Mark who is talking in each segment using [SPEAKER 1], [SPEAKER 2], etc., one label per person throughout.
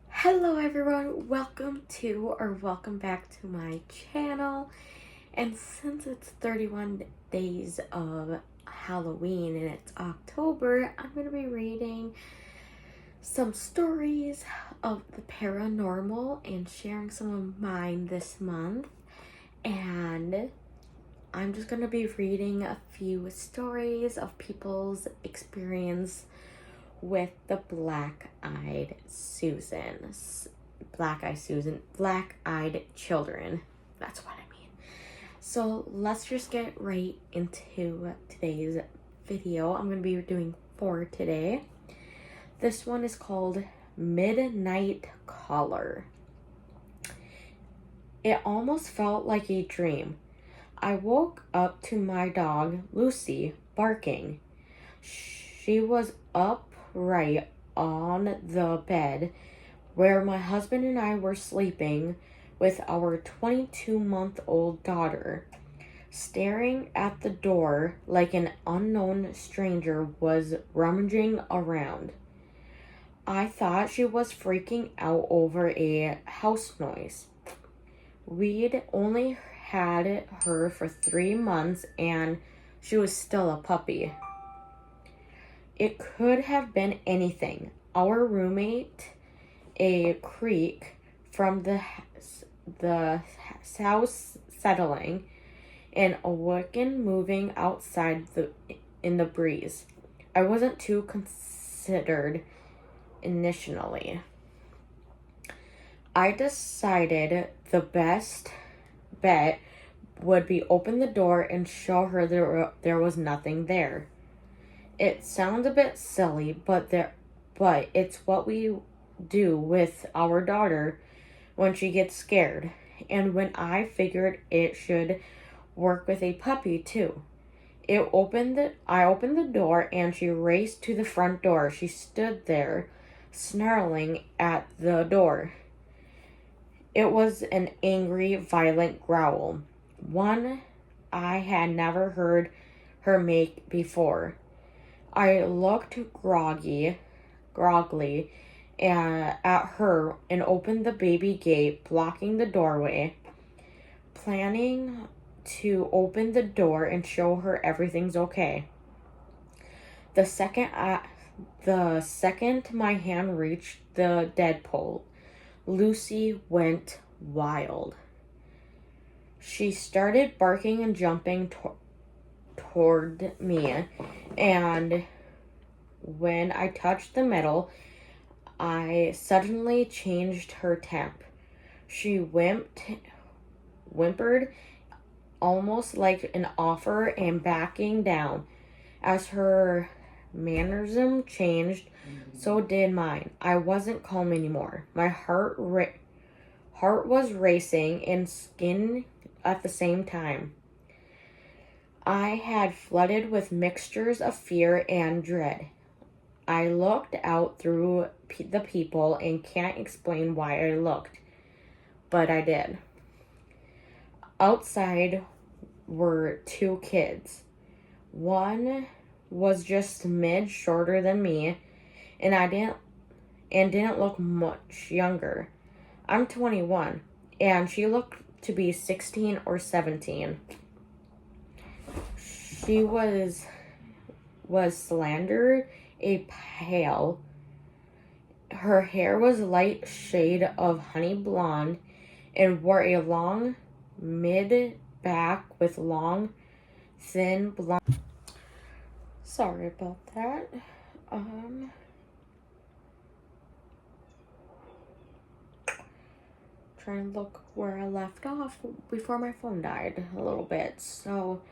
[SPEAKER 1] Hello everyone, welcome back to my channel. And since it's 31 days of Halloween and it's October, I'm going to be reading some stories of the paranormal and sharing some of mine this month. And I'm just going to be reading a few stories of people's experience with the Black-Eyed children. That's what I mean. So let's just get right into today's video. I'm going to be doing 4 today. This one is called Midnight Caller. It almost felt like a dream. I woke up to my dog, Lucy, barking. She was upright on the bed where my husband and I were sleeping with our 22-month-old daughter. Staring at the door like an unknown stranger was rummaging around. I thought she was freaking out over a house noise. We'd only had her for 3 months and she was still a puppy. It could have been anything. Our roommate, a creak from the house settling, and a wagon moving outside in the breeze. I wasn't too considered initially. I decided the best bet would be open the door and show her there was nothing there. It sounds a bit silly, but it's what we do with our daughter when she gets scared. And when I figured it should work with a puppy too. I opened the door and she raced to the front door. She stood there, snarling at the door. It was an angry, violent growl, one I had never heard her make before. I looked groggily at her and opened the baby gate, blocking the doorway, planning to open the door and show her everything's okay. The second my hand reached the deadbolt, Lucy went wild. She started barking and jumping toward me, and when I touched the metal, I suddenly changed her temp. She whimpered almost like an offer and backing down. As her mannerism changed, so did mine. I wasn't calm anymore. My heart was racing and skin at the same time. I had flooded with mixtures of fear and dread. I looked out through the people and can't explain why I looked, but I did. Outside were 2 kids. One was just mid shorter than me, and didn't look much younger. I'm 21, and she looked to be 16 or 17. She was slender, pale. Her hair was light shade of honey blonde and wore a long mid back with long, thin blonde. Sorry about that. Trying to look where I left off before my phone died a little bit. So,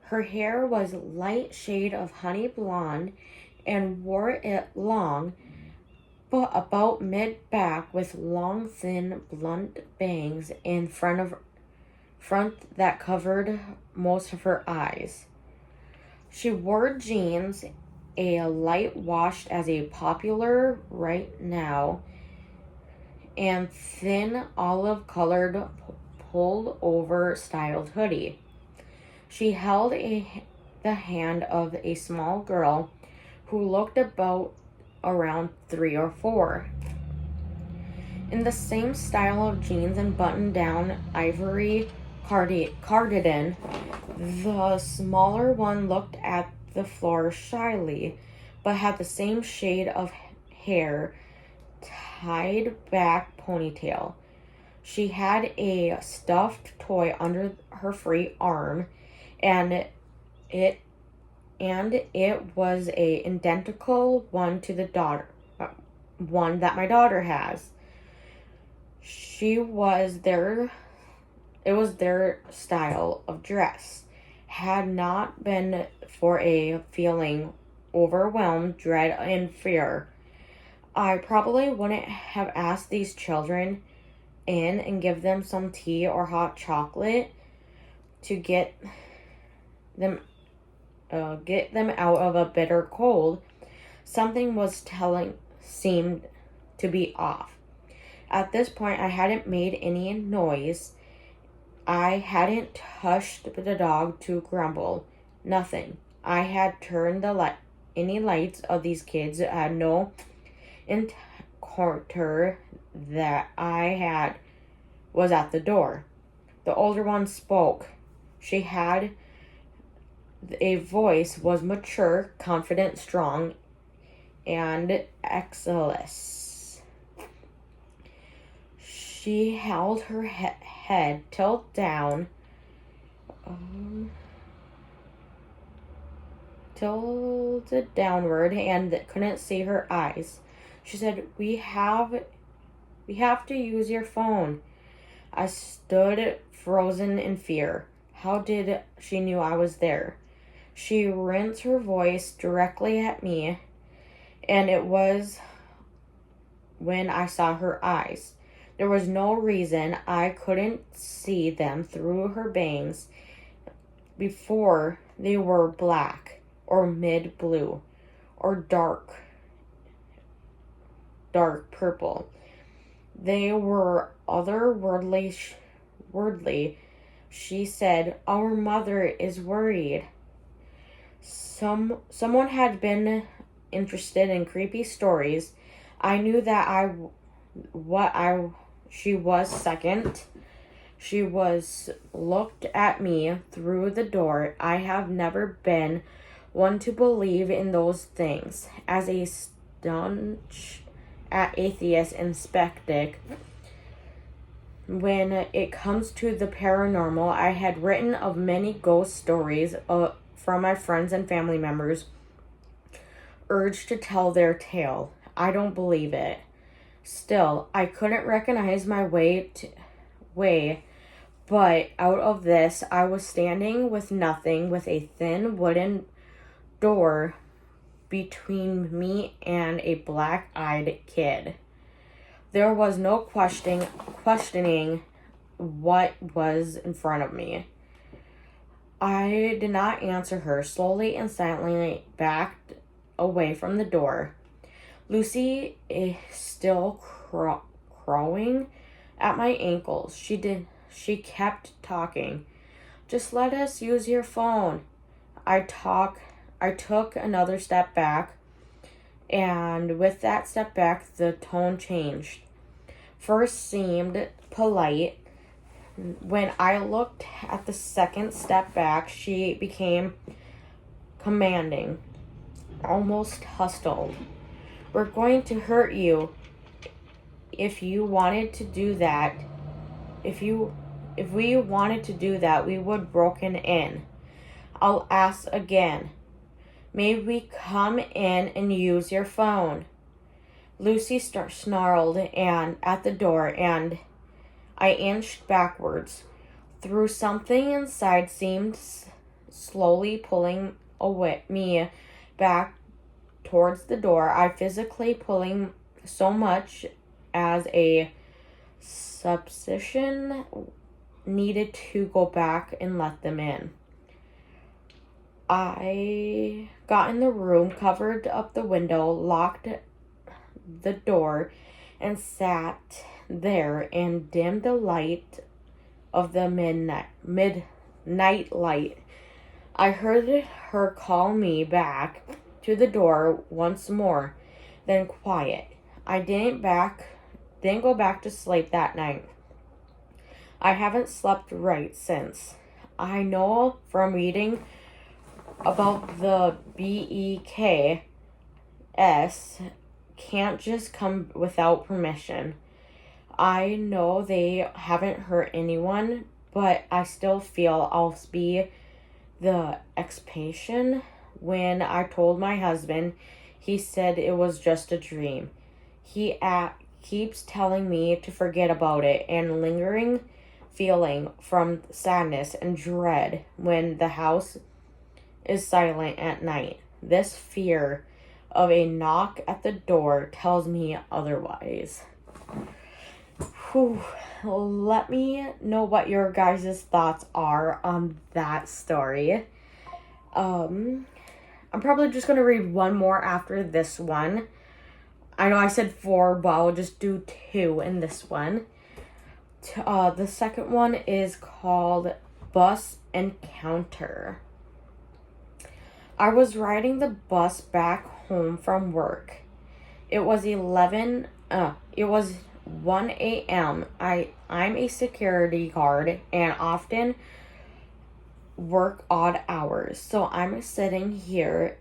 [SPEAKER 1] her hair was light shade of honey blonde and wore it long, but about mid-back with long, thin, blunt bangs in front that covered most of her eyes. She wore jeans, a light washed as a popular right now, and thin olive-colored pulled-over styled hoodie. She held the hand of a small girl who looked about around 3 or 4. In the same style of jeans and button-down ivory cardigan, the smaller one looked at the floor shyly, but had the same shade of hair, tied back ponytail. She had a stuffed toy under her free arm, and it was a identical one to the one that my daughter has. It was their style of dress. Had not been for a feeling overwhelmed dread and fear, I probably wouldn't have asked these children in and give them some tea or hot chocolate to get them out of a bitter cold. Something seemed to be off. At this point, I hadn't made any noise. I hadn't touched the dog to grumble. Nothing. I had turned any lights of these kids. Had no encounter that was at the door. The older one spoke. She had a voice, was mature, confident, strong, and excellent. She held her head tilted down, tilted downward, and couldn't see her eyes. She said, "We have to use your phone." I stood frozen in fear. How did she knew I was there? She raised her voice directly at me, and it was when I saw her eyes. There was no reason I couldn't see them through her bangs. Before, they were black or mid blue or dark purple. They were otherworldly. She said, "Our mother is worried." Someone had been interested in creepy stories. I knew that she was second. She looked at me through the door. I have never been one to believe in those things. As a staunch atheist and skeptic, when it comes to the paranormal, I had written of many ghost stories from my friends and family members, urged to tell their tale. I don't believe it. Still, I couldn't recognize my way, but out of this, I was standing with nothing, with a thin wooden door between me and a black-eyed kid. There was no questioning what was in front of me. I did not answer her. Slowly and silently backed away from the door. Lucy is still crawling at my ankles. She kept talking. "Just let us use your phone." I took another step back, and with that step back, the tone changed. First seemed polite. When I looked at the second step back, she became commanding, almost hostile. "We're going to hurt you. If we wanted to do that, we would broken in. I'll ask again. May we come in and use your phone?" Lucy snarled at the door, and I inched backwards. Through something inside seemed slowly pulling me back towards the door. I physically pulling so much as a supposition needed to go back and let them in. I got in the room, covered up the window, locked the door, and sat there and dimmed the light of the midnight light. I heard her call me back to the door once more, then quiet. I didn't go back to sleep that night. I haven't slept right since. I know from reading about the BEKS can't just come without permission. I know they haven't hurt anyone, but I still feel I'll be the expiation. When I told my husband, he said it was just a dream. He keeps telling me to forget about it and lingering feeling from sadness and dread when the house is silent at night. This fear of a knock at the door tells me otherwise. Whew. Let me know what your guys' thoughts are on that story. I'm probably just going to read one more after this one. I know I said 4, but I'll just do 2 in this one. The second one is called Bus Encounter. I was riding the bus back home from work. It was 1 a.m. I'm a security guard and often work odd hours. So I'm sitting here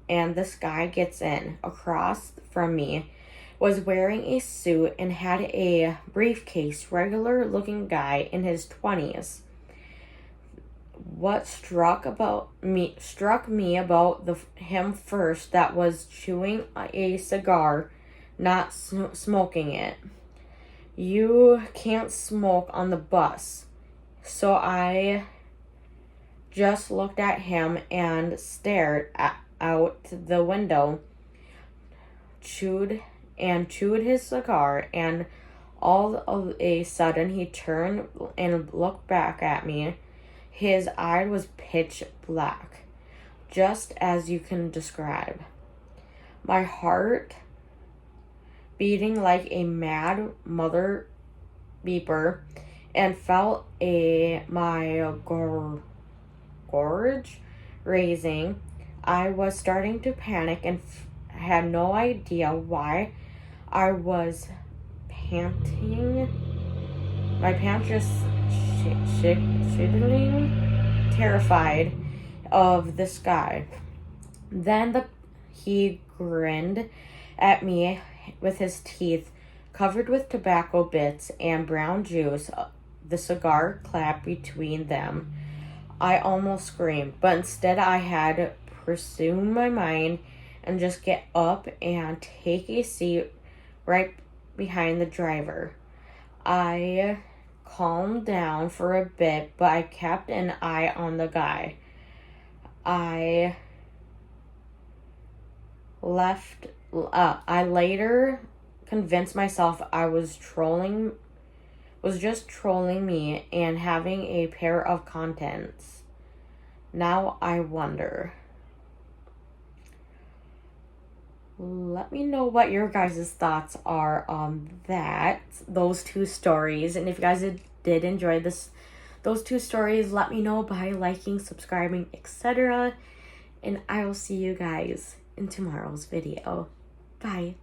[SPEAKER 1] and this guy gets in. Across from me was wearing a suit and had a briefcase, regular looking guy in his 20s. What struck me about him first that was chewing a cigar, not smoking it. You can't smoke on the bus. So I just looked at him and stared out the window, chewed his cigar, and all of a sudden he turned and looked back at me. His eye was pitch black, just as you can describe. My heart beating like a mad mother beeper, and felt my gorge raising. I was starting to panic and had no idea why I was panting. My pants just shiddling, terrified of this guy. Then he grinned at me with his teeth covered with tobacco bits and brown juice, the cigar clapped between them. I almost screamed, but instead I had to pursue my mind and just get up and take a seat right behind the driver. I calmed down for a bit, but I kept an eye on the guy. I later convinced myself I was just trolling me and having a pair of contents. Now I wonder. Let me know what your guys' thoughts are on those 2 stories. And if you guys did enjoy those 2 stories, let me know by liking, subscribing, etc. And I will see you guys in tomorrow's video. Bye.